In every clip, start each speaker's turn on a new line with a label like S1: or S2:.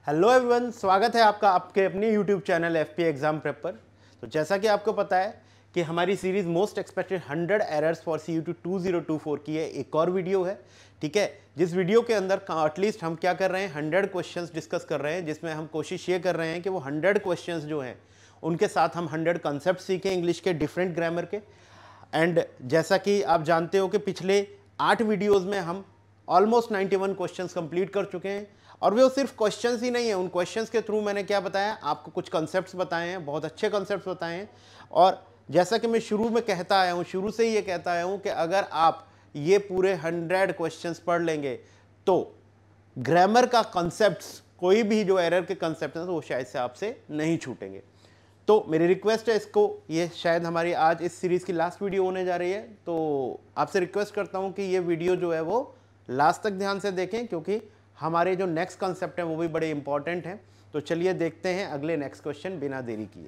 S1: Hello everyone, स्वागत है आपका आपके अपने YouTube channel FP exam prep पर। तो जैसा कि आपको पता है कि हमारी series most expected 100 errors for CU2 2024 की है एक और वीडियो है। ठीक है, जिस वीडियो के अंदर एटलीस्ट हम क्या कर रहे हैं, 100 क्वेश्चंस डिस्कस कर रहे हैं, जिसमें हम कोशिश ये कर रहे हैं कि वो 100 क्वेश्चंस जो हैं उनके साथ हम 100 कंसेप्ट सीखें इंग्लिश के डिफरेंट ग्रामर के। एंड जैसा कि आप जानते हो कि पिछले 8 वीडियोज़ में हम ऑलमोस्ट 91 क्वेश्चंस कंप्लीट कर चुके हैं। और वो सिर्फ क्वेश्चंस ही नहीं है, उन क्वेश्चंस के थ्रू मैंने क्या बताया, आपको कुछ कॉन्सेप्ट्स बताए हैं, बहुत अच्छे कॉन्सेप्ट्स बताए हैं। और जैसा कि मैं शुरू में कहता आया हूँ, शुरू से ही ये कहता आया हूँ कि अगर आप ये पूरे 100 क्वेश्चंस पढ़ लेंगे तो ग्रामर का कॉन्सेप्ट्स, कोई भी जो एरर के कॉन्सेप्ट हैं तो वो शायद से आपसे नहीं छूटेंगे। तो मेरी रिक्वेस्ट है, इसको ये शायद हमारी आज इस सीरीज़ की लास्ट वीडियो होने जा रही है, तो आपसे रिक्वेस्ट करता हूँ कि ये वीडियो जो है वो लास्ट तक ध्यान से देखें, क्योंकि हमारे जो नेक्स्ट कंसेप्ट हैं वो भी बड़े इंपॉर्टेंट हैं। तो चलिए देखते हैं अगले नेक्स्ट क्वेश्चन बिना देरी किए।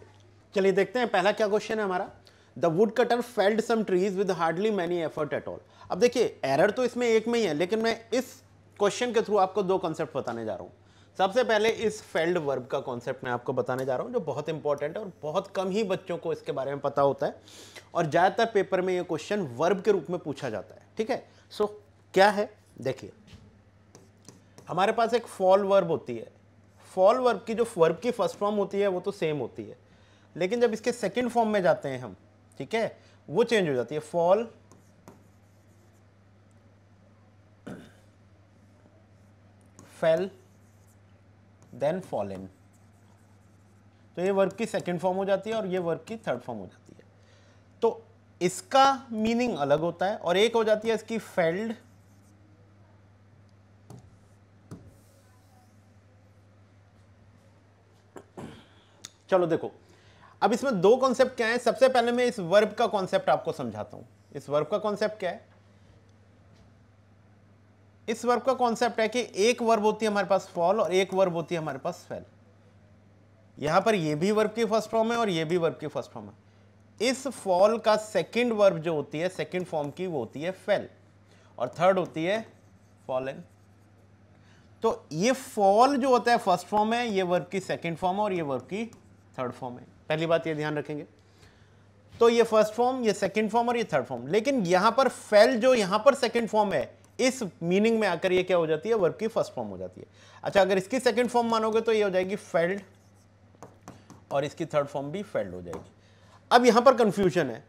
S1: चलिए देखते हैं पहला क्या क्वेश्चन है हमारा। The wood cutter felled some trees with hardly many effort at all. अब देखिए, एरर तो इसमें एक में ही है, लेकिन मैं इस क्वेश्चन के थ्रू आपको दो कॉन्सेप्ट बताने जा रहा हूँ। सबसे पहले इस फेल्ड वर्ब का कॉन्सेप्ट मैं आपको बताने जा रहा हूँ, जो बहुत इंपॉर्टेंट है और बहुत कम ही बच्चों को इसके बारे में पता होता है, और ज़्यादातर पेपर में ये क्वेश्चन वर्ब के रूप में पूछा जाता है। ठीक है, सो क्या है, देखिए हमारे पास एक फॉल वर्ब होती है। फॉल वर्ब की जो वर्ब की फर्स्ट फॉर्म होती है वो तो सेम होती है, लेकिन जब इसके सेकंड फॉर्म में जाते हैं हम, ठीक है, वो चेंज हो जाती है। Fall, fell, then fallen. तो ये वर्ब की सेकंड फॉर्म हो जाती है और ये वर्ब की थर्ड फॉर्म हो जाती है। तो इसका मीनिंग अलग होता है, और एक हो जाती है इसकी फेल्ड, चलो देखो अब इसमें दो कॉन्सेप्ट क्या है। सबसे पहले मैं इस वर्ब का कॉन्सेप्ट आपको समझाता हूं। इस वर्ब का कॉन्सेप्ट क्या है? इस वर्ब का कॉन्सेप्ट है कि एक वर्ब होती है हमारे पास फॉल और एक वर्ब होती है हमारे पास फेल। यहां पर ये भी वर्ब की फर्स्ट फॉर्म है और ये भी वर्ब की फर्स्ट फॉर्म है। इस फॉल का सेकंड वर्ब जो होती है सेकंड फॉर्म की, वो होती है फेल, और थर्ड होती है फॉलन। तो ये फॉल जो होता है फर्स्ट फॉर्म है, ये वर्ब की सेकंड फॉर्म है और ये वर्ब की थर्ड फॉर्म है। पहली बात ये ध्यान रखेंगे। तो ये फर्स्ट फॉर्म, ये सेकंड फॉर्म और ये थर्ड फॉर्म। लेकिन यहां पर फेल जो यहां पर सेकंड फॉर्म है, इस मीनिंग में आकर ये क्या हो जाती है, वर्ब की फर्स्ट फॉर्म हो जाती है। अच्छा, अगर इसकी सेकंड फॉर्म मानोगे तो ये हो जाएगी फेल्ड, और इसकी थर्ड फॉर्म भी फेल्ड हो जाएगी। अब यहां पर कंफ्यूजन है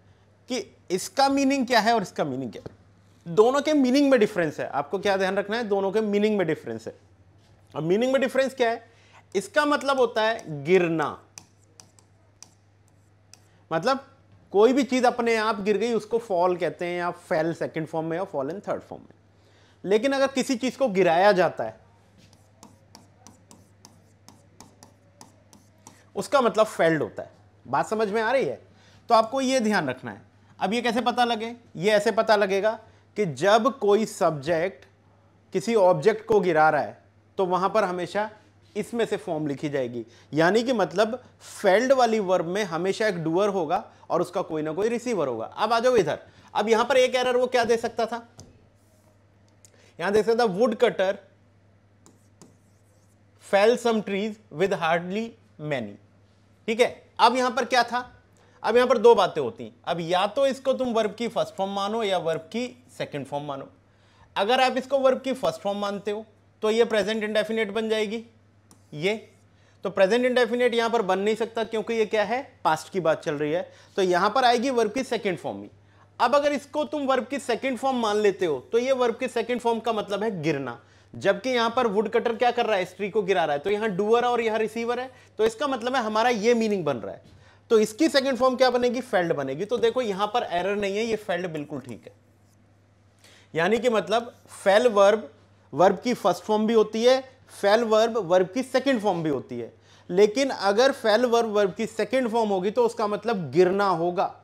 S1: कि इसका मीनिंग क्या है और इसका मीनिंग क्या है। दोनों के मीनिंग में डिफरेंस है, आपको क्या ध्यान रखना है, दोनों के मीनिंग में डिफरेंस है। अब मीनिंग में डिफरेंस क्या है? इसका मतलब होता है गिरना, मतलब कोई भी चीज अपने आप गिर गई उसको फॉल कहते हैं, या फेल सेकंड फॉर्म में या फॉलन थर्ड फॉर्म में। लेकिन अगर किसी चीज को गिराया जाता है उसका मतलब फेल्ड होता है। बात समझ में आ रही है? तो आपको ये ध्यान रखना है। अब ये कैसे पता लगे? ये ऐसे पता लगेगा कि जब कोई सब्जेक्ट किसी ऑब्जेक्ट को गिरा रहा है तो वहां पर हमेशा इसमें से फॉर्म लिखी जाएगी। यानी कि मतलब फेल्ड वाली वर्ब में हमेशा एक डूअर होगा और उसका कोई ना कोई रिसीवर होगा। अब आ जाओ इधर। अब यहां पर एक एरर वो क्या दे सकता था? यहां दे सकता था wood cutter fell some trees with hardly many. ठीक है, अब यहां पर क्या था? अब यहां पर दो बातें होती। अब या तो इसको तुम वर्ब की फर्स्ट फॉर्म मानो या वर्ब की सेकंड फॉर्म मानो। अगर आप इसको वर्ब की फर्स्ट फॉर्म मानते हो तो ये प्रेजेंट इंडेफिनिट बन जाएगी। ये तो प्रेजेंट इंडेफिनिट यहां पर बन नहीं सकता, क्योंकि ये क्या है, पास्ट की बात चल रही है। तो यहां पर आएगी वर्ब की सेकंड फॉर्म ही। अब अगर इसको तुम वर्ब की सेकंड फॉर्म मान लेते हो तो ये वर्ब की सेकंड फॉर्म का मतलब है गिरना, जबकि यहां पर वुड कटर क्या कर रहा है, ट्री को गिरा रहा है। तो यहां डूअर है और यहां रिसीवर है, तो इसका मतलब है हमारा ये मीनिंग बन रहा है। तो इसकी सेकंड फॉर्म क्या बनेगी, फेल्ड बनेगी। तो देखो यहां पर एरर नहीं है, ये फेल्ड बिल्कुल ठीक है। यानी कि मतलब फेल वर्ब वर्ब की फर्स्ट फॉर्म भी होती है, फेल वर्ब वर्ब की सेकंड फॉर्म भी होती है। लेकिन अगर फेल वर्ब वर्ब की सेकंड फॉर्म होगी तो उसका मतलब गिरना होगा,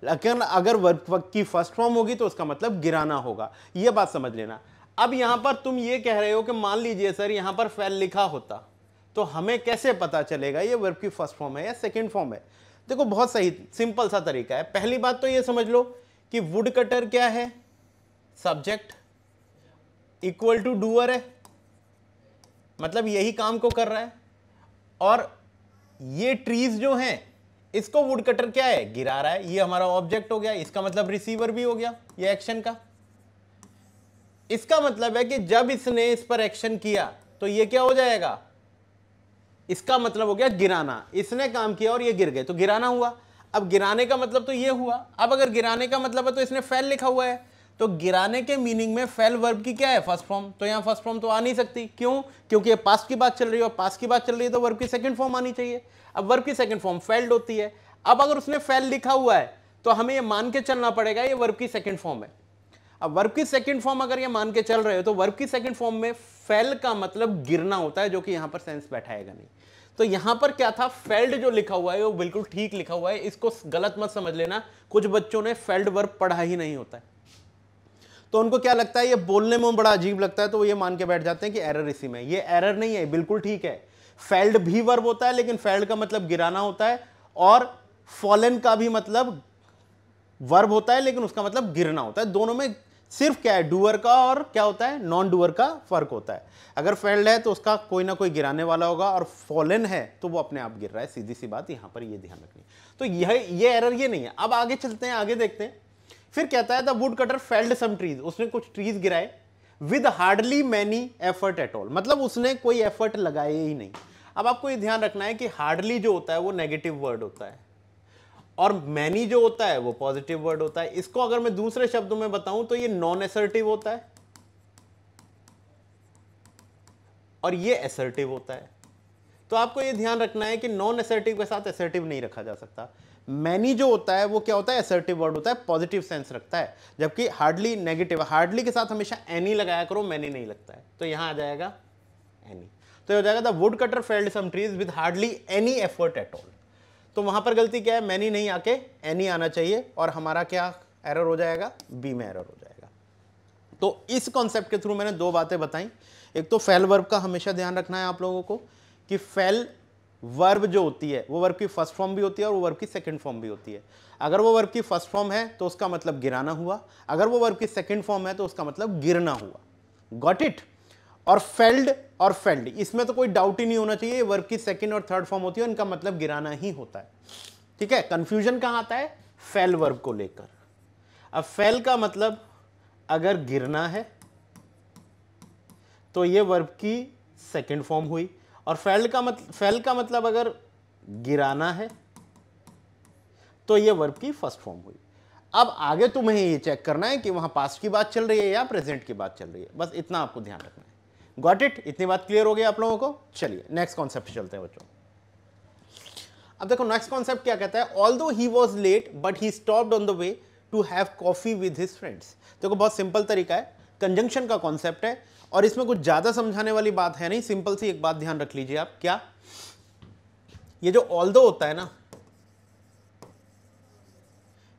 S1: लेकिन अगर वर्ब की फर्स्ट फॉर्म होगी तो उसका मतलब गिराना होगा। यह बात समझ लेना। अब यहां पर तुम ये कह रहे हो कि मान लीजिए सर यहां पर फेल लिखा होता तो हमें कैसे पता चलेगा ये वर्ब की फर्स्ट फॉर्म है या सेकंड फॉर्म है? देखो बहुत सही सिंपल सा तरीका है। पहली बात तो ये समझ लो कि वुड कटर क्या है, सब्जेक्ट इक्वल टू डूअर है, मतलब यही काम को कर रहा है, और ये ट्रीज जो हैं इसको वुड कटर क्या है, गिरा रहा है। ये हमारा ऑब्जेक्ट हो गया, इसका मतलब रिसीवर भी हो गया ये एक्शन का। इसका मतलब है कि जब इसने इस पर एक्शन किया तो ये क्या हो जाएगा, इसका मतलब हो गया गिराना। इसने काम किया और ये गिर गए तो गिराना हुआ। अब गिराने का मतलब तो ये हुआ। अब अगर गिराने का मतलब है तो इसने फेल लिखा हुआ है, तो गिराने के मीनिंग में फेल वर्ब की क्या है, फर्स्ट फॉर्म। तो यहां फर्स्ट फॉर्म तो आ नहीं सकती, क्यों, क्योंकि ये पास्ट की बात चल रही है, और पास्ट की बात चल रही है तो वर्ब की सेकंड फॉर्म आनी चाहिए। अब वर्ब की सेकंड फॉर्म फेल्ड होती है। अब अगर उसने फेल लिखा हुआ है तो हमें ये मान के चलना पड़ेगा ये वर्ब की सेकंड फॉर्म है। अब वर्ब की सेकंड फॉर्म अगर ये मान के चल रहे हो तो वर्ब की सेकंड फॉर्म में फेल का मतलब गिरना होता है, जो कि यहां पर सेंस बैठाएगा नहीं। तो यहां पर क्या था, फेल्ड जो लिखा हुआ है वो बिल्कुल ठीक लिखा हुआ है, इसको गलत मत समझ लेना। कुछ बच्चों ने फेल्ड वर्ब पढ़ा ही नहीं होता है, तो उनको क्या लगता है ये बोलने में बड़ा अजीब लगता है, तो वो ये मान के बैठ जाते हैं कि एरर इसी में। ये एरर नहीं है, बिल्कुल ठीक है। फेल्ड भी वर्ब होता है, लेकिन फेल्ड का मतलब गिराना होता है, और फॉलन का भी मतलब वर्ब होता है, लेकिन उसका मतलब गिरना होता है। दोनों में सिर्फ क्या है, डूअर का और क्या होता है, नॉन डूअर का फर्क होता है। अगर फेल्ड है तो उसका कोई ना कोई गिराने वाला होगा, और फॉलन है तो वो अपने आप गिर रहा है। सीधी सी बात, यहां पर ये ध्यान रखनी। तो ये एरर ये नहीं है। अब आगे चलते हैं, आगे देखते हैं। फिर कहता है the wood cutter felled some trees, उसने कुछ ट्रीज गिराए with hardly many effort at all, मतलब उसने कोई एफर्ट लगाए ही नहीं। अब आपको ये ध्यान रखना है कि हार्डली जो होता है वो नेगेटिव वर्ड होता है, और मैनी जो होता है वो पॉजिटिव वर्ड होता है। इसको अगर मैं दूसरे शब्दों में बताऊं तो ये नॉन असर्टिव होता है और ये असर्टिव होता है। तो आपको ये ध्यान रखना है कि नॉन असर्टिव के साथ असर्टिव नहीं रखा जा सकता। मैनी जो होता है वो क्या होता है, असर्टिव वर्ड होता है, पॉजिटिव सेंस रखता है, जबकि हार्डली नेगेटिव। हार्डली के साथ हमेशा एनी लगाया करो, मैनी नहीं लगता है, तो यहां आ जाएगा एनी। तो ये हो जाएगा the wood cutter felled some trees with hardly any effort at all. तो वहां पर गलती क्या है, मैनी नहीं आके एनी आना चाहिए, और हमारा क्या एरर हो जाएगा, बी में एरर हो जाएगा। तो इस कॉन्सेप्ट के थ्रू मैंने दो बातें बताई। एक तो फेल वर्ब का हमेशा ध्यान रखना है आप लोगों को कि फेल वर्ब जो होती है वो वर्ब की फर्स्ट फॉर्म भी होती है और वो वर्ब की सेकंड फॉर्म भी होती है। अगर वो वर्ब की फर्स्ट फॉर्म है तो उसका मतलब गिराना हुआ, अगर वो वर्ब की सेकंड फॉर्म है तो उसका मतलब गिरना हुआ। Got it. और फेल्ड और फेल्ड, इसमें तो कोई डाउट ही नहीं होना चाहिए, वर्ब की सेकंड और थर्ड फॉर्म होती है, इनका मतलब गिराना ही होता है। ठीक है, कंफ्यूजन कहां आता है, फेल वर्ब को लेकर। अब फेल का मतलब अगर गिरना है तो ये वर्ब की सेकंड फॉर्म हुई, और फेल का मतलब अगर गिराना है तो ये वर्ब की फर्स्ट फॉर्म हुई। अब आगे तुम्हें ये चेक करना है कि वहां पास्ट की बात चल रही है या प्रेजेंट की बात चल रही है, बस इतना आपको ध्यान रखना है। गॉट इट, इतनी बात क्लियर हो गई आप लोगों को। चलिए नेक्स्ट कॉन्सेप्ट चलते हैं बच्चों। अब देखो नेक्स्ट कॉन्सेप्ट क्या कहता है, although he was late but he stopped on the way to have coffee with his friends. देखो बहुत सिंपल तरीका है, कंजंक्शन का कॉन्सेप्ट है, और इसमें कुछ ज्यादा समझाने वाली बात है नहीं। सिंपल सी एक बात ध्यान रख लीजिए आप, क्या, ये जो ऑल्दो होता है ना,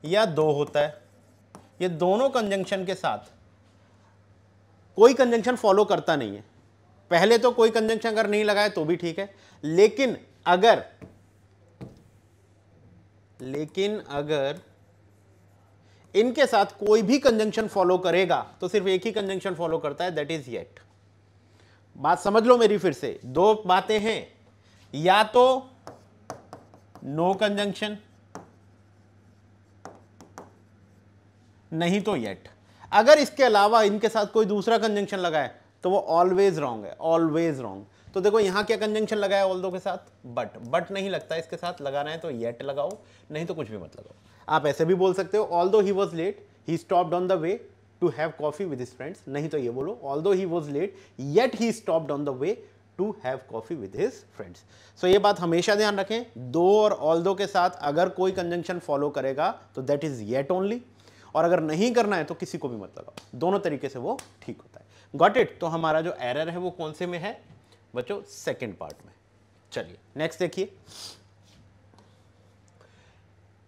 S1: या दो होता है, ये दोनों कंजंक्शन के साथ कोई कंजंक्शन फॉलो करता नहीं है। पहले तो कोई कंजंक्शन अगर नहीं लगाए तो भी ठीक है, लेकिन अगर इनके साथ कोई भी कंजंक्शन फॉलो करेगा तो सिर्फ एक ही कंजंक्शन फॉलो करता है, दैट इज येट। बात समझ लो मेरी फिर से, दो बातें हैं, या तो नो कंजंक्शन, नहीं तो येट। अगर इसके अलावा इनके साथ कोई दूसरा कंजंक्शन लगाए तो वो ऑलवेज रॉन्ग है, ऑलवेज रॉन्ग। तो देखो यहां क्या कंजंक्शन लगाया ऑल्दो के साथ, बट नहीं लगता इसके साथ, लगाना है तो येट लगाओ, नहीं तो कुछ भी मत लगाओ। आप ऐसे भी बोल सकते हो, although he was late he stopped on the way to have coffee with his friends, नहीं तो ये बोलो although he was late yet he stopped on the way to have coffee with his friends. So ये बात हमेशा ध्यान रखें, दो और ऑल्दो के साथ अगर कोई कंजंक्शन फॉलो करेगा तो दैट इज येट ओनली, और अगर नहीं करना है तो किसी को भी मत लगाओ, दोनों तरीके से वो ठीक होता है। Got it. तो हमारा जो एरर है वो कौन से में है बच्चों, सेकंड पार्ट में। चलिए नेक्स्ट देखिए,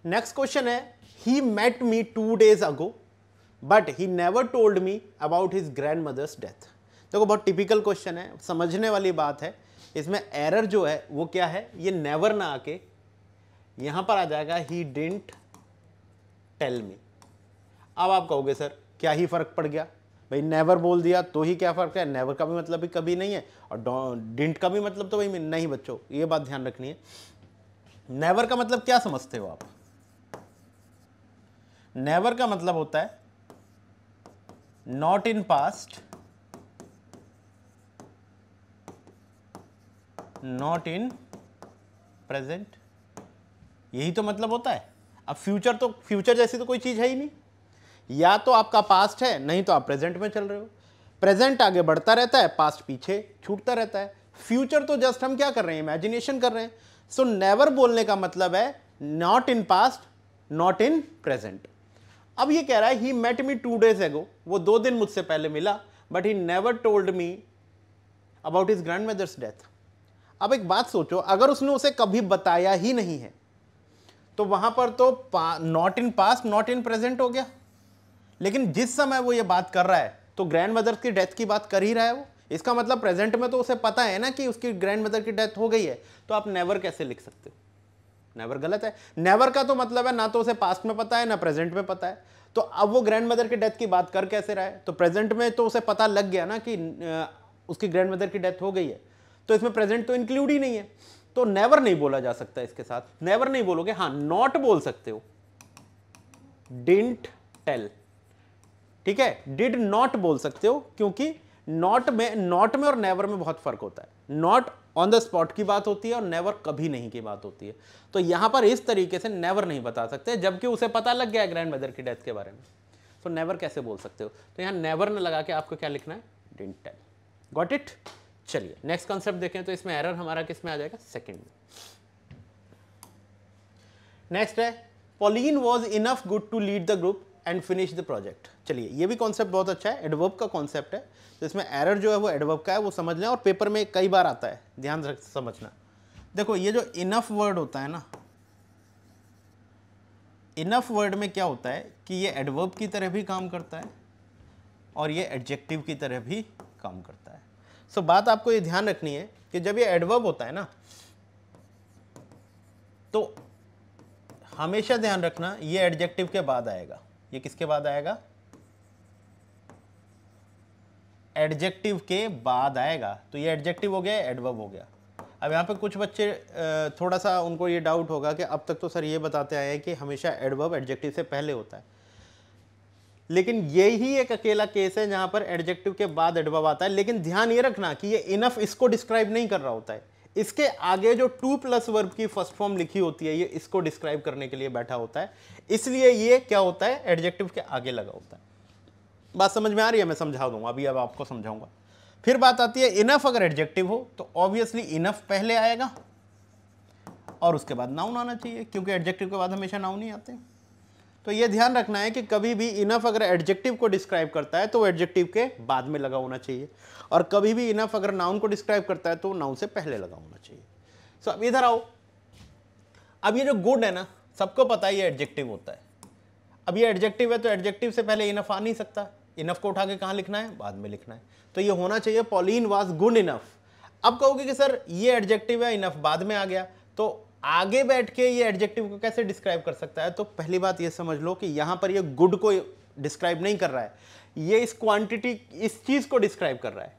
S1: नेक्स्ट क्वेश्चन है, he met me 2 days ago but he never told me about his grandmother's death. देखो बहुत टिपिकल क्वेश्चन है, समझने वाली बात है। इसमें एरर जो है वो क्या है, ये नेवर ना आके यहां पर आ जाएगा ही डिडंट टेल मी। अब आप कहोगे सर क्या ही फर्क पड़ गया, भाई नेवर बोल दिया तो ही क्या फ़र्क है, नेवर का भी मतलब भी कभी नहीं है और डिंट का भी मतलब तो वही नहीं बच्चों, ये बात ध्यान रखनी है। नेवर का मतलब क्या समझते हो आप? नेवर का मतलब होता है not in past, not in present, यही तो मतलब होता है। अब फ्यूचर जैसी तो कोई चीज है ही नहीं, या तो आपका पास्ट है, नहीं तो आप प्रेजेंट में चल रहे हो। प्रेजेंट आगे बढ़ता रहता है, पास्ट पीछे छूटता रहता है। फ्यूचर तो जस्ट हम क्या कर रहे हैं, इमेजिनेशन कर रहे हैं। सो नेवर बोलने का मतलब है not in past, not in present. अब ये कह रहा है he met me 2 days ago, वो 2 दिन मुझसे पहले मिला, but he never told me about his grandmother's death. अब एक बात सोचो, अगर उसने उसे कभी बताया ही नहीं है तो वहां पर तो not in past not in present हो गया। लेकिन जिस समय वो ये बात कर रहा है तो ग्रैंड मदर की डेथ की बात कर ही रहा है वो, इसका मतलब प्रेजेंट में तो उसे पता है ना कि उसकी ग्रैंड मदर की डेथ हो गई है। तो आप नेवर कैसे लिख सकते हो? नेवर गलत है। नेवर का तो मतलब है ना तो उसे पास्ट में पता है ना प्रेजेंट में पता है। तो अब वो ग्रैंड मदर की डेथ की बात कर कैसे रहा है? तो प्रेजेंट में तो उसे पता लग गया ना कि उसकी ग्रैंड मदर की डेथ हो गई है, तो इसमें प्रेजेंट तो इंक्लूड ही नहीं है। तो नेवर नहीं बोला जा सकता इसके साथ। नेवर नहीं बोलोगे, हाँ नॉट बोल सकते हो, डिडंट टेल, ठीक है। डिड नॉट बोल सकते हो, क्योंकि नॉट में और नेवर में बहुत फर्क होता है। नॉट ऑन द स्पॉट की बात होती है और नेवर कभी नहीं की बात होती है। तो यहां पर इस तरीके से नेवर नहीं बता सकते, जबकि उसे पता लग गया है ग्रैंड मदर की डेथ के बारे में। तो नेवर कैसे बोल सकते हो? तो यहां नेवर ने लगा के आपको क्या लिखना है, डिडंट टेल। Got it? चलिए नेक्स्ट कॉन्सेप्ट देखें। तो इसमें एरर हमारा किस में आ जाएगा, सेकंड में। नेक्स्ट है Pauline was enough good to lead the group and finish the project. चलिए ये भी कॉन्सेप्ट बहुत अच्छा है, एडवर्ब का कॉन्सेप्ट है। तो इसमें एरर जो है वो एडवर्ब का है, वो समझ लें, और पेपर में कई बार आता है, ध्यान रख समझना। देखो ये जो इनफ वर्ड होता है ना, इनफ वर्ड में क्या होता है कि ये एडवर्ब की तरह भी काम करता है और ये एडजेक्टिव की तरह भी काम करता है। सो बात आपको ये ध्यान रखनी है कि जब ये एडवर्ब होता है ना, तो हमेशा ध्यान रखना ये एडजेक्टिव के बाद आएगा। ये किसके बाद आएगा, एडजेक्टिव के बाद आएगा। तो ये एडजेक्टिव हो गया, एडवर्ब हो गया। अब यहाँ पे कुछ बच्चे थोड़ा सा उनको ये डाउट होगा कि अब तक तो सर ये बताते आए हैं कि हमेशा एडवर्ब एडजेक्टिव से पहले होता है, लेकिन यही एक अकेला केस है जहां पर एडजेक्टिव के बाद एडवर्ब आता है। लेकिन ध्यान ये रखना कि ये इनफ इसको डिस्क्राइब नहीं कर रहा होता है, इसके आगे जो 2+ वर्ब की फर्स्ट फॉर्म लिखी होती है ये इसको डिस्क्राइब करने के लिए बैठा होता है, इसलिए ये क्या होता है, एडजेक्टिव के आगे लगा होता है। बात समझ में आ रही है? मैं समझा दूंगा अभी, अब आपको समझाऊंगा। फिर बात आती है इनफ अगर एडजेक्टिव हो तो ऑब्वियसली इनफ पहले आएगा और उसके बाद नाउन आना चाहिए, क्योंकि एडजेक्टिव के बाद हमेशा नाउन ही आते हैं। तो ये ध्यान रखना है कि कभी भी इनफ अगर एडजेक्टिव को डिस्क्राइब करता है तो एडजेक्टिव के बाद में लगा होना चाहिए, और कभी भी इनफ अगर नाउन को डिस्क्राइब करता है तो नाउन से पहले लगा होना चाहिए। सो अब इधर आओ। अब ये जो गुड है ना, सबको पता है ये एडजेक्टिव होता है। अब ये एडजेक्टिव है तो एडजेक्टिव से पहले इनफ आ नहीं सकता, इनफ को उठा के कहाँ लिखना है, बाद में लिखना है। तो ये होना चाहिए पॉलीन वाज गुड इनफ। अब कहोगे कि सर ये एडजेक्टिव है, इनफ बाद में आ गया, तो आगे बैठ के ये एडजेक्टिव को कैसे डिस्क्राइब कर सकता है? तो पहली बात ये समझ लो कि यहां पर ये गुड को डिस्क्राइब नहीं कर रहा है, ये इस क्वांटिटी, इस चीज को डिस्क्राइब कर रहा है।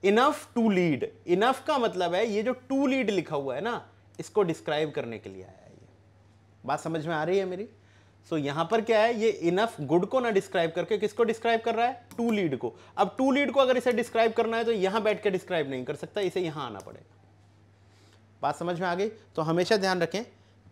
S1: इनफ टू लीड, इनफ का मतलब है ये जो टू लीड लिखा हुआ है ना, इसको डिस्क्राइब करने के लिए आया है ये। बात समझ में आ रही है मेरी? सो यहां पर क्या है, ये इनफ गुड को ना डिस्क्राइब करके किसको डिस्क्राइब कर रहा है, टू लीड को। अब टू लीड को अगर इसे डिस्क्राइब करना है तो यहां बैठ के डिस्क्राइब नहीं कर सकता, इसे यहां आना पड़ेगा। बात समझ में आ गई? तो हमेशा ध्यान रखें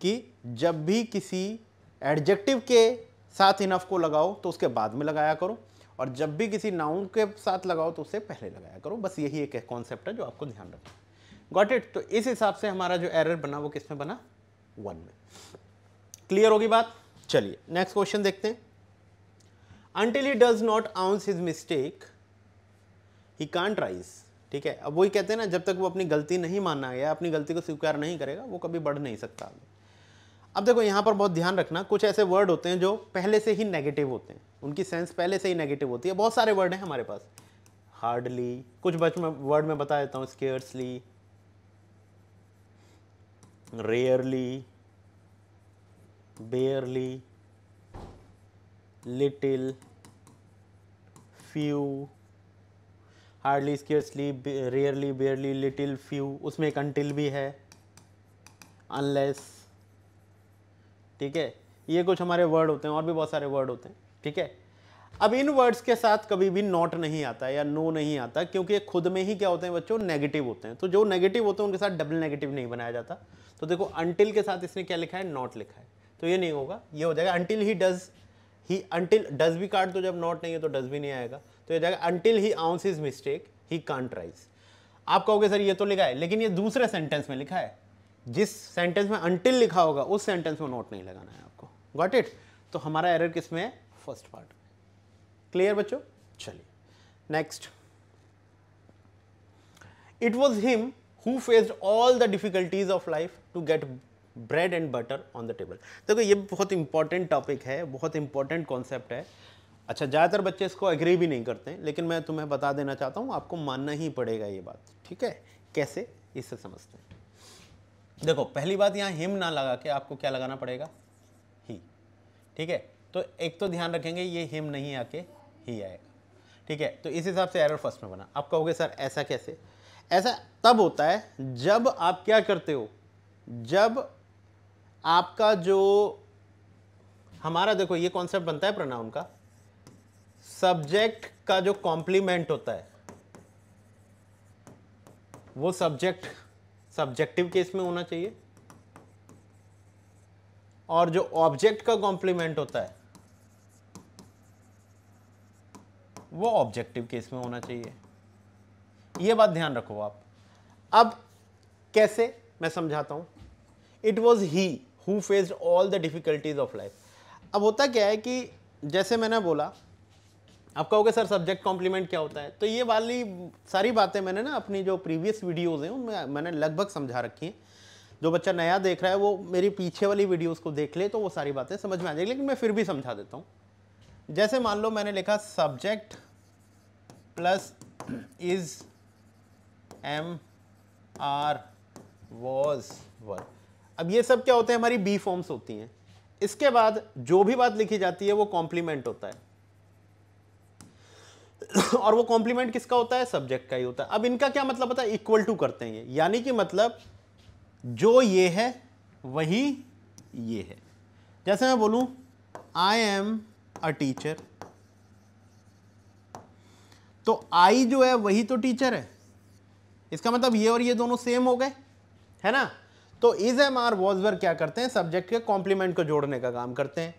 S1: कि जब भी किसी एडजेक्टिव के साथ इनफ को लगाओ तो उसके बाद में लगाया करो, और जब भी किसी नाउन के साथ लगाओ तो उससे पहले लगाया करो। बस यही एक कॉन्सेप्ट है जो आपको ध्यान रखना। Got it? तो इस हिसाब से हमारा जो एरर बना वो किस में बना, 1 में। क्लियर होगी बात? चलिए नेक्स्ट क्वेश्चन देखते हैं। Until he does not ounce his mistake he can't rise. ठीक है, अब वही कहते हैं ना, जब तक वो अपनी गलती नहीं मानना या अपनी गलती को स्वीकार नहीं करेगा वो कभी बढ़ नहीं सकता आगे। अब देखो यहां पर बहुत ध्यान रखना, कुछ ऐसे वर्ड होते हैं जो पहले से ही नेगेटिव होते हैं, उनकी सेंस पहले से ही नेगेटिव होती है। बहुत सारे वर्ड हैं हमारे पास, हार्डली, कुछ वर्ड में बता देता हूं, scarcely, rarely, बेयरली, little, few, hardly, scarcely, rarely, बेयरली, little, few, उसमें एक अनटिल भी है, अनलेस, ठीक है। ये कुछ हमारे वर्ड होते हैं, और भी बहुत सारे वर्ड होते हैं, ठीक है। अब इन वर्ड्स के साथ कभी भी नॉट नहीं आता या नो नहीं आता, क्योंकि ये खुद में ही क्या होते हैं बच्चों, नेगेटिव होते हैं। तो जो नेगेटिव होते हैं उनके साथ डबल नेगेटिव नहीं बनाया जाता। तो देखो अनटिल के साथ इसने क्या लिखा है, नॉट लिखा है, तो ये नहीं होगा, ये हो जाएगा until he does, he, until does भी काट दो, जब नॉट नहीं है तो डज भी नहीं आएगा, तो ये जाएगा until he ounce his mistake he can't rise. आप कहोगे सर ये तो लिखा है, लेकिन ये दूसरे सेंटेंस में लिखा है, जिस सेंटेंस में अनटिल लिखा होगा उस सेंटेंस में नॉट नहीं लगाना है आपको, गॉट इट। तो हमारा एरर किस में है, फर्स्ट पार्ट में। क्लियर बच्चों, चलिए next. It was him who faced all the difficulties of life to get bread and butter on the table. देखो ये बहुत इंपॉर्टेंट टॉपिक है, बहुत इंपॉर्टेंट कॉन्सेप्ट है। अच्छा, ज़्यादातर बच्चे इसको एग्री भी नहीं करते हैं, लेकिन मैं तुम्हें बता देना चाहता हूँ, आपको मानना ही पड़ेगा ये बात, ठीक है। कैसे, इससे समझते हैं। देखो पहली बात, यहाँ हिम ना लगा के आपको क्या लगाना पड़ेगा, ही, ठीक है। तो एक तो ध्यान रखेंगे, ये हिम नहीं आके ही आएगा, ठीक है। तो इस हिसाब से एरर फर्स्ट में बना। आप कहोगे सर ऐसा कैसे, ऐसा तब होता है जब आप क्या करते हो, जब आपका जो हमारा, देखो ये कॉन्सेप्ट बनता है प्रोनाउन का, सब्जेक्ट का जो कॉम्प्लीमेंट होता है वो सब्जेक्ट सब्जेक्टिव केस में होना चाहिए, और जो ऑब्जेक्ट का कॉम्प्लीमेंट होता है वो ऑब्जेक्टिव केस में होना चाहिए। ये बात ध्यान रखो आप। अब कैसे, मैं समझाता हूं। It was he who faced all the difficulties of life. अब होता क्या है कि जैसे मैंने बोला, आप कहोगे सर सब्जेक्ट कॉम्प्लीमेंट क्या होता है, तो ये वाली सारी बातें मैंने ना अपनी जो प्रीवियस वीडियोज़ हैं उनमें मैंने लगभग समझा रखी हैं। जो बच्चा नया देख रहा है वो मेरी पीछे वाली वीडियोज़ को देख ले तो वो सारी बातें समझ में आ जाएगी, लेकिन मैं फिर भी समझा देता हूँ। जैसे मान लो मैंने लिखा subject plus is, am, are, was, were. अब ये सब क्या होते हैं, हमारी बी फॉर्म्स होती हैं। इसके बाद जो भी बात लिखी जाती है वो कॉम्प्लीमेंट होता है, और वो कॉम्प्लीमेंट किसका होता है, सब्जेक्ट का ही होता है। अब इनका क्या मतलब होता है, इक्वल टू करते हैं ये, यानी कि मतलब जो ये है वही ये है। जैसे मैं बोलूं आई एम अ टीचर, तो आई जो है वही तो टीचर है, इसका मतलब ये और ये दोनों सेम हो गए, है ना। तो इज, एम, आर, वॉज, वर क्या करते हैं, सब्जेक्ट के कॉम्प्लीमेंट को जोड़ने का काम करते हैं।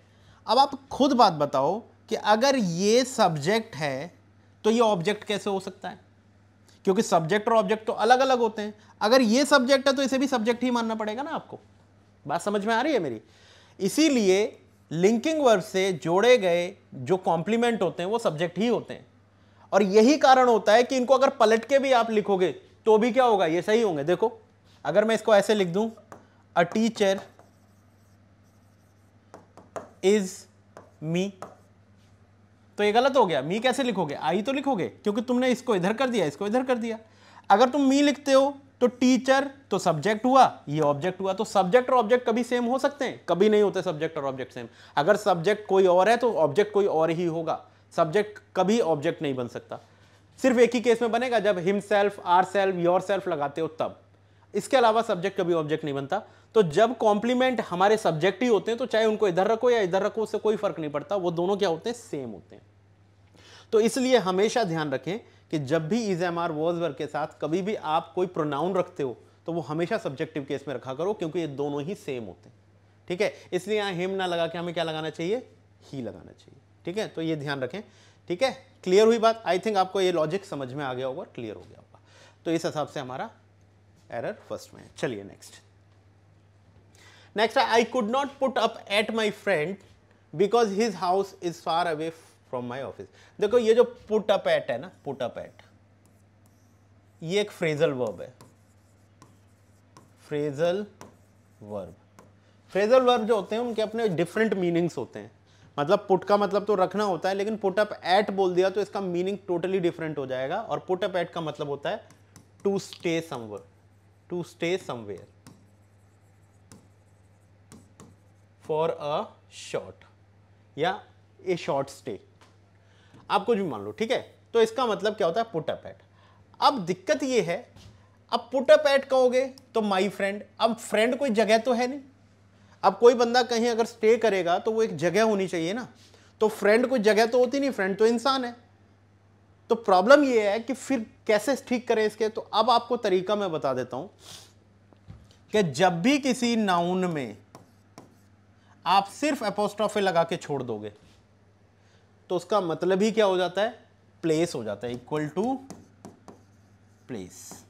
S1: अब आप खुद बात बताओ कि अगर ये सब्जेक्ट है तो ये ऑब्जेक्ट कैसे हो सकता है, क्योंकि सब्जेक्ट और ऑब्जेक्ट तो अलग अलग होते हैं। अगर ये सब्जेक्ट है तो इसे भी सब्जेक्ट ही मानना पड़ेगा ना आपको। बात समझ में आ रही है मेरी। इसीलिए लिंकिंग वर्ब से जोड़े गए जो कॉम्प्लीमेंट होते हैं वो सब्जेक्ट ही होते हैं, और यही कारण होता है कि इनको अगर पलट के भी आप लिखोगे तो भी क्या होगा, ये सही होंगे। देखो अगर मैं इसको ऐसे लिख दूं, अ टीचर इज मी, तो ये गलत हो गया। मी कैसे लिखोगे, आई तो लिखोगे, क्योंकि तुमने इसको इधर कर दिया, इसको इधर कर दिया। अगर तुम मी लिखते हो तो टीचर तो सब्जेक्ट हुआ, ये ऑब्जेक्ट हुआ। तो सब्जेक्ट और ऑब्जेक्ट कभी सेम हो सकते हैं, कभी नहीं होते सब्जेक्ट और ऑब्जेक्ट सेम। अगर सब्जेक्ट कोई और है तो ऑब्जेक्ट कोई और ही होगा, सब्जेक्ट कभी ऑब्जेक्ट नहीं बन सकता। सिर्फ एक ही केस में बनेगा, जब himself, ourself, yourself लगाते हो तब। इसके अलावा सब्जेक्ट कभी ऑब्जेक्ट नहीं बनता। तो जब कॉम्प्लीमेंट हमारे सब्जेक्ट ही होते हैं तो चाहे उनको इधर रखो या इधर रखो, उससे कोई फर्क नहीं पड़ता, वो दोनों क्या होते हैं, सेम होते हैं। तो इसलिए हमेशा ध्यान रखें कि जब भी इज, एम, आर, वॉज, वर के साथ कभी भी आप कोई प्रोनाउन रखते हो तो वो हमेशा सब्जेक्टिव केस में रखा करो, क्योंकि ये दोनों ही सेम होते हैं, ठीक है। इसलिए यहां हिम ना लगा के हमें क्या लगाना चाहिए, ही लगाना चाहिए, ठीक है। तो ये ध्यान रखें, ठीक है। क्लियर हुई बात, आई थिंक आपको ये लॉजिक समझ में आ गया होगा, क्लियर हो गया होगा। तो इस हिसाब से हमारा एरर फर्स्ट में है। चलिए next I could not put up at my friend because his house is far away from my office. देखो ये जो पुट अप एट है ना, पुट अप एट, ये एक फ्रेजल वर्ब है। फ्रेजल वर्ब, फ्रेजल वर्ब जो होते हैं उनके अपने डिफरेंट मीनिंग्स होते हैं। मतलब पुट का मतलब तो रखना होता है, लेकिन पुट अप एट बोल दिया तो इसका मीनिंग टोटली डिफरेंट हो जाएगा। और पुट अप एट का मतलब होता है to stay somewhere, to stay somewhere for a short या ए शॉर्ट स्टे। आप कुछ भी मान लो, ठीक है। तो इसका मतलब क्या होता है, पुट अप एट। अब दिक्कत ये है, अब पुट अप एट कहोगे तो माई फ्रेंड, अब फ्रेंड कोई जगह तो है नहीं। अब कोई बंदा कहीं अगर स्टे करेगा तो वो एक जगह होनी चाहिए ना, तो फ्रेंड कोई जगह तो होती नहीं, फ्रेंड तो इंसान है। तो प्रॉब्लम ये है कि फिर कैसे ठीक करें इसके। तो अब आपको तरीका मैं बता देता हूं कि जब भी किसी नाउन में आप सिर्फ एपोस्ट्रोफे लगा के छोड़ दोगे तो उसका मतलब ही क्या हो जाता है, प्लेस हो जाता है, इक्वल टू प्लेस।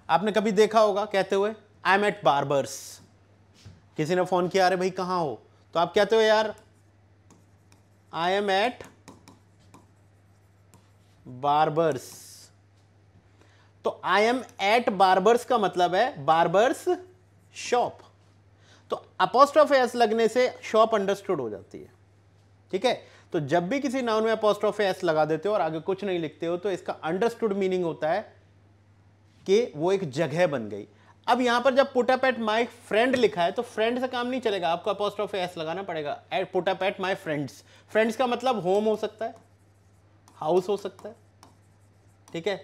S1: आपने कभी देखा होगा कहते हुए आई एम एट बार्बर्स, किसी ने फोन किया, अरे भाई कहां हो, तो आप कहते हो यार आई एम एट बार्बर्स। तो आई एम एट बार्बर्स का मतलब है बार्बर्स शॉप। तो अपोस्ट्रोफ एस लगने से शॉप अंडरस्टूड हो जाती है, ठीक है। तो जब भी किसी नाउन में अपोस्ट्रोफ एस लगा देते हो और आगे कुछ नहीं लिखते हो तो इसका अंडरस्टूड मीनिंग होता है कि वो एक जगह बन गई। अब यहां पर जब put up at my friend लिखा है तो फ्रेंड से काम नहीं चलेगा, आपको अपोस्ट्रोफ एस लगाना पड़ेगा, at put up at my friends. Friends का मतलब होम हो सकता है, हाउस हो सकता है, ठीक है।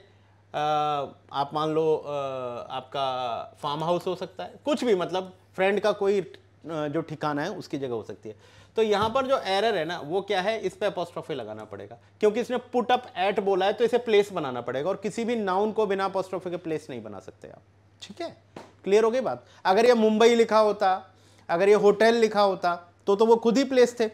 S1: आप मान लो आपका फार्म हाउस हो सकता है, कुछ भी, मतलब फ्रेंड का कोई जो ठिकाना है उसकी जगह हो सकती है। तो यहां पर जो एरर है ना वो क्या है, इस पे अपोस्ट्रोफे लगाना पड़ेगा, क्योंकि इसने पुट अप एट बोला है तो इसे प्लेस बनाना पड़ेगा, और किसी भी नाउन को बिना अपोस्ट्रोफे के प्लेस नहीं बना सकते आप, ठीक है। क्लियर हो गई बात। अगर ये मुंबई लिखा होता, अगर ये होटल लिखा होता तो वो खुद ही प्लेस थे,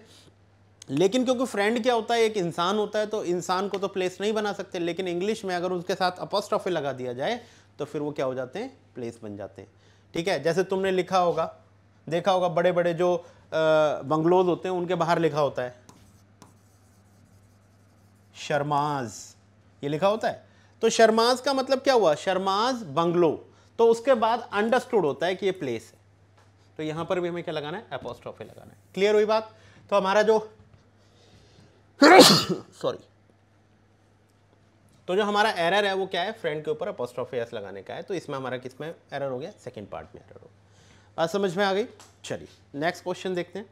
S1: लेकिन क्योंकि फ्रेंड क्या होता है, एक इंसान होता है, तो इंसान को तो प्लेस नहीं बना सकते। लेकिन इंग्लिश में अगर उसके साथ अपोस्ट्रोफे लगा दिया जाए तो फिर वो क्या हो जाते हैं, प्लेस बन जाते हैं, ठीक है। जैसे तुमने लिखा होगा, देखा होगा, बड़े बड़े जो बंगलोज होते हैं उनके बाहर लिखा होता है शर्माज, ये लिखा होता है। तो शर्माज का मतलब क्या हुआ, शर्माज बंगलो, तो उसके बाद अंडरस्टूड होता है कि ये प्लेस है। तो यहां पर भी हमें क्या लगाना है, अपोस्ट्रोफे लगाना है। क्लियर हुई बात। तो हमारा जो सॉरी, तो जो हमारा एरर है वो क्या है, फ्रेंड के ऊपर अपोस्ट्रोफे एस लगाने का है। तो इसमें हमारा किस में एरर हो गया, सेकंड पार्ट में एरर हो गया। बात समझ में आ गई। चलिए नेक्स्ट क्वेश्चन देखते हैं।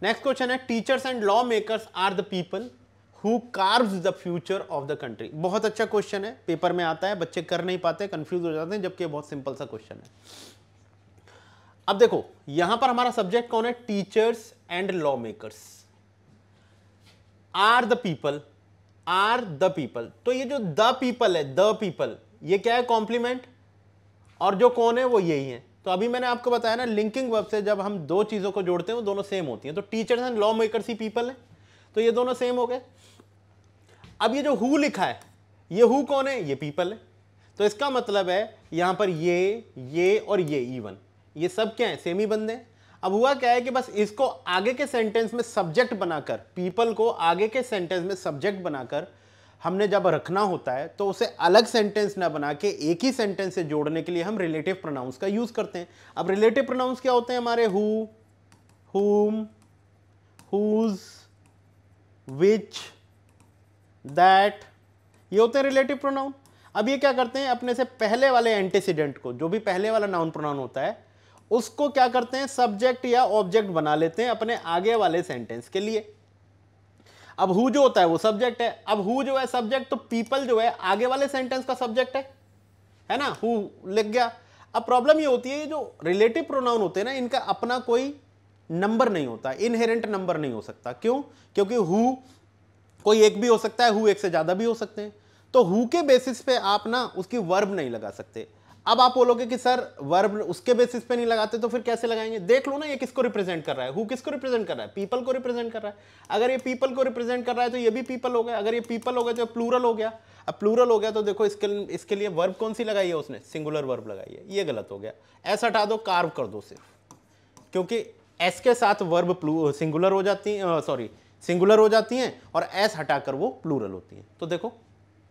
S1: नेक्स्ट क्वेश्चन है, teachers and law makers are the people who carves the future of the country. बहुत अच्छा क्वेश्चन है, पेपर में आता है, बच्चे कर नहीं पाते, कंफ्यूज हो जाते हैं, जबकि बहुत सिंपल सा क्वेश्चन है। अब देखो यहां पर हमारा सब्जेक्ट कौन है, teachers and law makers are the people, are the people. तो ये जो द पीपल है, द पीपल, ये क्या है, कॉम्प्लीमेंट, और जो कौन है वो यही है। तो अभी मैंने आपको बताया ना, लिंकिंग वर्ब से जब हम दो चीजों को जोड़ते हैं वो दोनों सेम होती हैं। तो teachers and law makers he people है, तो ये दोनों सेम हो गए। अब ये जो हु लिखा है, ये हु कौन है, ये पीपल है। तो इसका मतलब है यहां पर ये और ये इवन, ये सब क्या है, सेम ही बंदे हैं। अब हुआ क्या है कि बस इसको आगे के सेंटेंस में सब्जेक्ट बनाकर, पीपल को आगे के सेंटेंस में सब्जेक्ट बनाकर हमने जब रखना होता है तो उसे अलग सेंटेंस ना बना के एक ही सेंटेंस से जोड़ने के लिए हम रिलेटिव प्रोनाउंस का यूज करते हैं। अब रिलेटिव प्रोनाउंस क्या होते हैं हमारे, हु, हुम, हुज, विच, दैट, ये होते हैं रिलेटिव प्रोनाउन। अब ये क्या करते हैं, अपने से पहले वाले एंटीसीडेंट को, जो भी पहले वाला नाउन प्रोनाउन होता है, उसको क्या करते हैं, सब्जेक्ट या ऑब्जेक्ट बना लेते हैं अपने आगे वाले सेंटेंस के लिए। अब हु जो होता है वो सब्जेक्ट है, अब हु जो है सब्जेक्ट, तो पीपल जो है आगे वाले सेंटेंस का सब्जेक्ट है ना, हु लिख गया। अब प्रॉब्लम ये होती है, ये जो रिलेटिव प्रोनाउन होते हैं ना, इनका अपना कोई नंबर नहीं होता, इनहेरेंट नंबर नहीं हो सकता। क्यों, क्योंकि हु कोई एक भी हो सकता है, हु एक से ज्यादा भी हो सकते हैं। तो हु के बेसिस पे आप ना उसकी वर्ब नहीं लगा सकते। अब आप बोलोगे कि सर वर्ब उसके बेसिस पे नहीं लगाते, तो फिर कैसे लगाएंगे। देख लो ना, ये किसको रिप्रेजेंट कर रहा है, हु किसको रिप्रेजेंट कर रहा है, पीपल को रिप्रेजेंट कर रहा है। अगर ये पीपल को रिप्रेजेंट कर रहा है तो ये भी पीपल हो गया, अगर ये पीपल हो गया तो प्लूरल हो गया। अब प्लूरल हो गया तो देखो इसके लिए वर्ब कौन सी लगाई है उसने, सिंगुलर वर्ब लगाई है, ये गलत हो गया। एस हटा दो, कार्व कर दो सिर्फ, क्योंकि एस के साथ वर्ब सिंगुलर हो जाती है, सॉरी सिंगुलर हो जाती हैं, और एस हटाकर वो प्लूरल होती हैं। तो देखो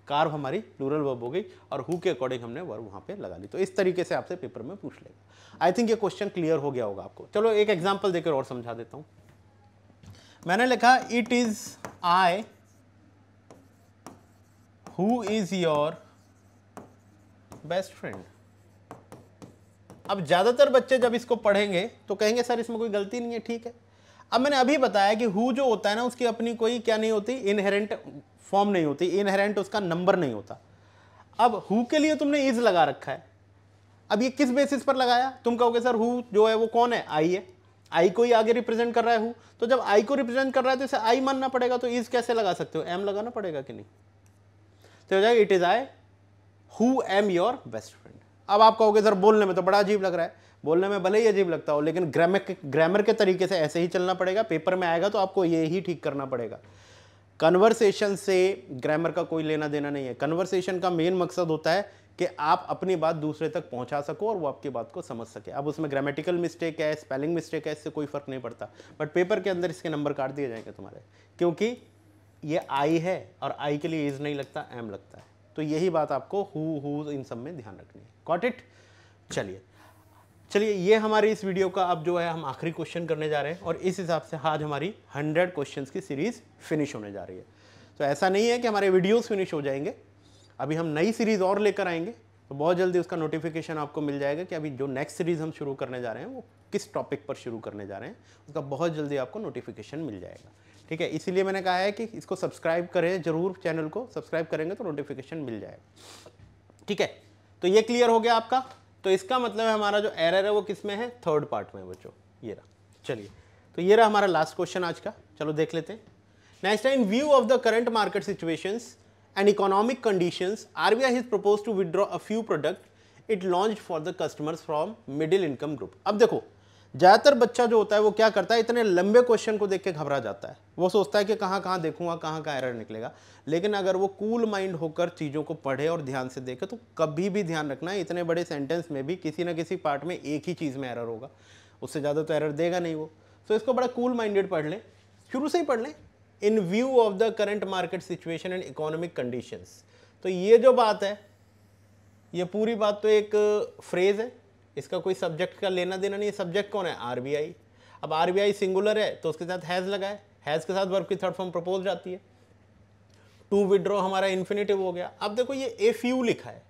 S1: कार्व हमारी प्लूरल वर्ब हो गई, और हु के अकॉर्डिंग हमने वर्ब वहां पे लगा ली। तो इस तरीके से आपसे पेपर में पूछ लेगा। आई थिंक ये क्वेश्चन क्लियर हो गया होगा आपको। चलो एक एग्जांपल देकर और समझा देता हूं। मैंने लिखा it is I who is your best friend. अब ज्यादातर बच्चे जब इसको पढ़ेंगे तो कहेंगे सर इसमें कोई गलती नहीं है, ठीक है। अब मैंने अभी बताया कि हु जो होता है ना, उसकी अपनी कोई क्या नहीं होती, इनहेरेंट फॉर्म नहीं होती, इनहेरेंट उसका नंबर नहीं होता। अब हु के लिए तुमने इज लगा रखा है। अब ये किस बेसिस पर लगाया? तुम कहोगे सर हु जो है वो कौन है? आई है, आई को ही आगे रिप्रेजेंट कर रहा है हु, तो जब आई को रिप्रेजेंट कर रहा है तो इसे आई मानना पड़ेगा, तो इज कैसे लगा सकते हो? एम लगाना पड़ेगा कि नहीं? तो हो जाएगा it is I who am your best friend. अब आप कहोगे सर बोलने में तो बड़ा अजीब लग रहा है, बोलने में भले ही अजीब लगता हो, लेकिन ग्रामर के तरीके से ऐसे ही चलना पड़ेगा। पेपर में आएगा तो आपको ये ही ठीक करना पड़ेगा। कन्वर्सेशन से ग्रामर का कोई लेना देना नहीं है। कन्वर्सेशन का मेन मकसद होता है कि आप अपनी बात दूसरे तक पहुंचा सको और वो आपकी बात को समझ सके। अब उसमें ग्रामेटिकल मिस्टेक है, स्पेलिंग मिस्टेक है, इससे कोई फर्क नहीं पड़ता, बट पेपर के अंदर इसके नंबर काट दिए जाएंगे तुम्हारे, क्योंकि ये आई है और आई के लिए इज नहीं लगता, एम लगता है। तो यही बात आपको हु इन सब में ध्यान रखनी है। Got it? चलिए ये हमारी इस वीडियो का अब जो है हम आखिरी क्वेश्चन करने जा रहे हैं, और इस हिसाब से आज हमारी 100 क्वेश्चंस की सीरीज फिनिश होने जा रही है। तो ऐसा नहीं है कि हमारे वीडियोस फिनिश हो जाएंगे, अभी हम नई सीरीज और लेकर आएंगे, तो बहुत जल्दी उसका नोटिफिकेशन आपको मिल जाएगा कि अभी जो नेक्स्ट सीरीज हम शुरू करने जा रहे हैं वो किस टॉपिक पर शुरू करने जा रहे हैं, उसका बहुत जल्दी आपको नोटिफिकेशन मिल जाएगा। ठीक है, इसीलिए मैंने कहा है कि इसको सब्सक्राइब करें जरूर, चैनल को सब्सक्राइब करेंगे तो नोटिफिकेशन मिल जाएगा। ठीक है, तो ये क्लियर हो गया आपका। तो इसका मतलब है हमारा जो एरर है वो किस में है? थर्ड पार्ट में बच्चों, ये रहा। चलिए, तो ये रहा हमारा लास्ट क्वेश्चन आज का। चलो देख लेते हैं। Next, in view of the current market situations and economic conditions, RBI has proposed to withdraw a few products it launched for the customers from middle income group। अब देखो, ज़्यादातर बच्चा जो होता है वो क्या करता है, इतने लंबे क्वेश्चन को देख के घबरा जाता है। वो सोचता है कि कहाँ कहाँ देखूंगा, कहाँ कहाँ एरर निकलेगा। लेकिन अगर वो कूल माइंड होकर चीज़ों को पढ़े और ध्यान से देखे तो कभी भी ध्यान रखना है, इतने बड़े सेंटेंस में भी किसी ना किसी पार्ट में एक ही चीज़ में एरर होगा, उससे ज़्यादा तो एरर देगा नहीं वो। तो इसको बड़ा कूल माइंडेड पढ़ लें, शुरू से ही पढ़ लें। इन view of the current market situation and economic conditions. तो ये जो बात है, ये पूरी बात तो एक फ्रेज है, इसका कोई सब्जेक्ट का लेना देना नहीं है। सब्जेक्ट कौन है? आरबीआई। अब आरबीआई सिंगुलर है तो उसके साथ हैज लगा है, हैज के साथ वर्ब की थर्ड फॉर्म प्रपोज जाती है। टू विड्रॉ हमारा इन्फिनेटिव हो गया। अब देखो ये ए फ्यू लिखा है।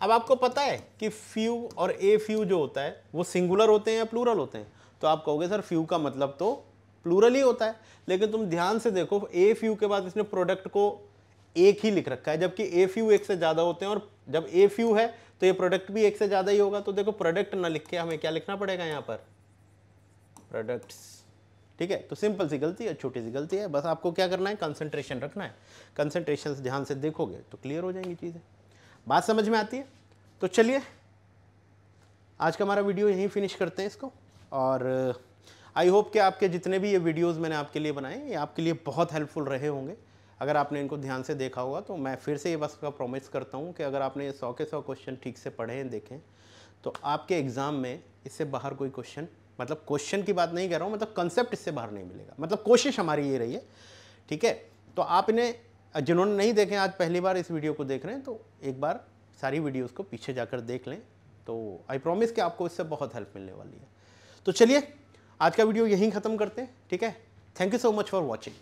S1: अब आपको पता है कि फ्यू और ए फ्यू जो होता है वो सिंगुलर होते हैं या प्लूरल होते हैं? तो आप कहोगे सर फ्यू का मतलब तो प्लूरल ही होता है, लेकिन तुम ध्यान से देखो ए फ्यू के बाद इसने प्रोडक्ट को एक ही लिख रखा है, जबकि ए फ्यू एक से ज़्यादा होते हैं, और जब ए फ्यू है तो ये प्रोडक्ट भी एक से ज़्यादा ही होगा। तो देखो प्रोडक्ट ना लिख के हमें क्या लिखना पड़ेगा यहाँ पर? प्रोडक्ट्स। ठीक है, तो सिंपल सी गलती है, छोटी सी गलती है, बस आपको क्या करना है? कंसंट्रेशन रखना है। कंसंट्रेशन से ध्यान से देखोगे तो क्लियर हो जाएंगी चीज़ें। बात समझ में आती है? तो चलिए आज का हमारा वीडियो यहीं फिनिश करते हैं इसको, और आई होप कि आपके जितने भी ये वीडियोस मैंने आपके लिए बनाए ये आपके लिए बहुत हेल्पफुल रहे होंगे। अगर आपने इनको ध्यान से देखा होगा तो मैं फिर से ये बस का प्रॉमिस करता हूँ कि अगर आपने ये 100 के 100 क्वेश्चन ठीक से पढ़े हैं, देखें, तो आपके एग्ज़ाम में इससे बाहर कोई क्वेश्चन, मतलब क्वेश्चन की बात नहीं कर रहा हूँ, मतलब कंसेप्ट इससे बाहर नहीं मिलेगा। मतलब कोशिश हमारी ये रही है। ठीक है, तो आप इन्हें, जिन्होंने नहीं देखें आज पहली बार इस वीडियो को देख रहे हैं, तो एक बार सारी वीडियोज़ को पीछे जाकर देख लें, तो आई प्रॉमिस कि आपको इससे बहुत हेल्प मिलने वाली है। तो चलिए आज का वीडियो यहीं ख़त्म करते हैं। ठीक है, thank you so much for watching.